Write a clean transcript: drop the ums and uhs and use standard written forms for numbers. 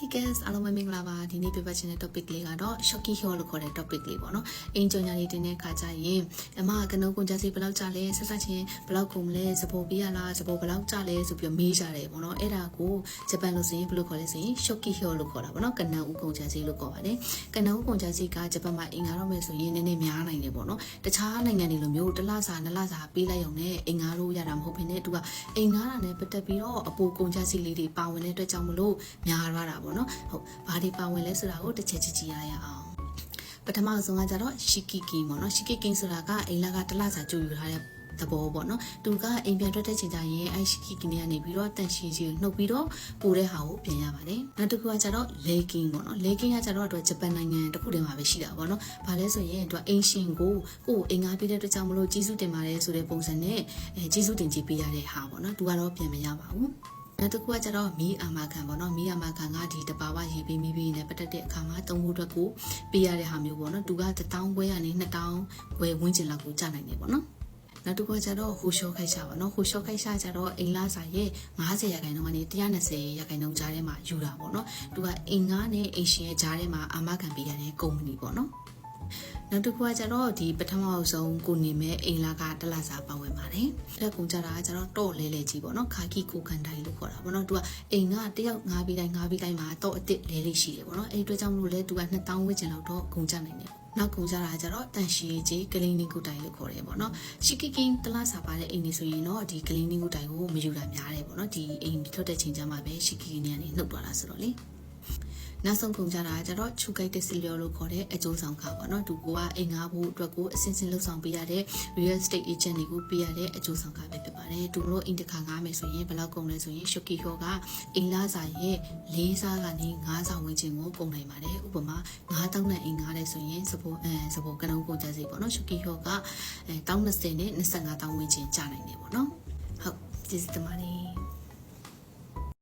Hey guys အားလုံးပဲမင်္ဂလာပါဒီနေ့ပြပတ်ချင်တဲ့ topic လေးကတော့ shocky haul လို့ခေါ်တဲ့ topic လေးပေါ့နော်အင်ဂျင်ညာလေးတင်တဲ့ခါကျရင်အမကနုံးကုန်ကြစီဘယ်လောက်ကြလဲဆက်ဆက်ချင်းဘယ်လောက်ကုန်လဲစပိုပေးရလားစပိုဘယ်လောက်ကြလဲဆိုပြီးမေးကြတယ်ပေါ့နော်အဲ့ဒါကိုဂျပန်လိုဆိုရင်ဘယ်လိုခေါ်လဲဆိုရင် shocky haul လို့ခေါ်တာပေါ့နော်ကနန်ဦးကုန်ကြစီလို့ခေါ်ပါတယ်ကနန်ဦးကုန်ကြစီကဂျပန်မှာအင်္ဂါတော့မယ်ဆိုရင်နည်းနည်းများနိုင်တယ်ပေါ့နော်တခြားနိုင်ငံတွေလိုမျိုးတစ်လစာနှစ်လစာပေးလိုက်ရုံနဲ့အင်္ဂါလို့ရတာမဟုတ်ဘဲနဲ့သူကအင်္ဂါတာနဲ့ပတ်သက်ပြီးတော့အပိုကုန်ကြစီလေးတွေပါဝင်တဲ့အတွက်ကြောင့်မလို့များရတာပေါ့နော်ဟုတ်ဘာတွေပါဝင်လဲဆိုတာကိုတစ်ချက်ကြည့်ရအောင်ပထမဆုံးကကြတော့ shikiki ပေါ့နော် shikiki ဆိုတာကအိမ်လာကတစ်လစာကြိုယူထားတဲ့သဘောပေါ့နော်သူကအိမ်ပြန်ထွက်တဲ့ချိန်ကျရင်အဲ shikiki နဲ့ကနေပြီးတော့တန်ရှည်ကြီးနှုတ်ပြီးတော့ပို့တဲ့ဟာကိုပြင်ရပါတယ်နောက်တစ်ခုကကြတော့ legging ပေါ့နော် legging ကကြတော့ဂျပန်နိုင်ငံတစ်ခုတည်းမှာပဲရှိတာပေါ့နော်ဘာလဲဆိုရင်သူကအိမ်ရှင်ကိုအင်္ဂါပေးတဲ့အတွက်ကြောင့်မလို့ကြီးစုတင်ပါတယ်ဆိုတဲ့ပုံစံနဲ့ကြီးစုတင်ကြည့်ပေးရတဲ့ဟာပေါ့နော်သူကတော့ပြင်မရပါဘူးနောက်တစ်ခုကကျတော့မီးအာမခံပေါ့နော်မီးအာမခံကဒီတဘာဝရေပေးမိပြီးနဲ့ပတ်သက်တဲ့အခါမှာသုံးဖို့အတွက်ကိုပေးရတဲ့ဟာမျိုးပေါ့နော်သူက1000ခွဲကနေ2000ခွဲဝန်းကျင်လောက်ကိုကျနိုင်တယ်ပေါ့နော်နောက်တစ်ခုကကျတော့ဟိုရှော့ခိုက်ရှာပါနော်ဟိုရှော့ခိုက်ရှာကျတော့အိမ်လာစာရဲ့90ရာခိုင်နှုန်းကနေ120ရာခိုင်နှုန်းကြားထဲမှာယူတာပေါ့နော်သူကအိမ်ငါးနဲ့အိမ်ရှင်ရဲ့ကြားထဲမှာအာမခံပေးရတဲ့ကုမ္ပဏီပေါ့နော်နောက်တစ်ခုကကျတော့ဒီပထမဆုံးကိုနေမဲ့အိမ်လာကတလစားပါဝင်ပါတယ်။အဲ့ဒါကုန်ကြတာကကျတော့တော့လဲလဲကြီးပေါ့နော်ခါကီကိုကန်တိုင်းလို့ခေါ်တာပေါ့နော်သူကအိမ်ကတယောက်ငါးပြီးတိုင်းမှာတော့အစ်စ်လဲလေးရှိတယ်ပေါ့နော်အဲ့ဒီအတွက်ကြောင့်မလို့လဲသူက2000ဝန်းကျင်လောက်တော့ကုန်ကြနိုင်တယ်နောက်ကုန်ကြတာကျတော့တန်ရှည်ကြီးကလင်းနင်းကိုတိုင်လို့ခေါ်တယ်ပေါ့နော်ရှီကီကင်းတလားစာပါတဲ့အိမ်နေဆိုရင်တော့ဒီကလင်းနင်းကိုတိုင်ကိုမယူတာများတယ်ပေါ့နော်ဒီအိမ်ထွက်တဲ့ချိန်ကျမှပဲရှီကီကင်းနဲ့ကနေနှုတ်သွားတာဆိုတော့လေနောက်ဆုံးကုန်ကြတာကျတော့ချူကိုက်တဲ့စီလျော်လို့ခေါ်တဲ့အကျိုးဆောင်ခါပေါ့နော်သူကအိမ်ငါဖို့အတွက်ကိုအစင်းစင်းလှုပ်ဆောင်ပေးရတဲ့ real estate agent တွေကိုပေးရတဲ့အကျိုးဆောင်ခါပဲဖြစ်ပါတယ်သူတို့အိမ်တစ်ခါငားမယ်ဆိုရင်ဘယ်လောက်ကုန်လဲဆိုရင် shocky haul ကအိမ်လာစာရဲ့4စားကနေ5စားဝန်းကျင်ကိုကုန်နိုင်ပါတယ်ဥပမာ9000နဲ့အိမ်ငားလဲဆိုရင်စပိုကနုံးကုန်ကြစီပေါ့နော် shocky haul က1020နဲ့25000ဝန်းကျင်ကျနိုင်တယ်ပေါ့နော်ဟုတ်ကျေးဇူးတင်ပါတယ်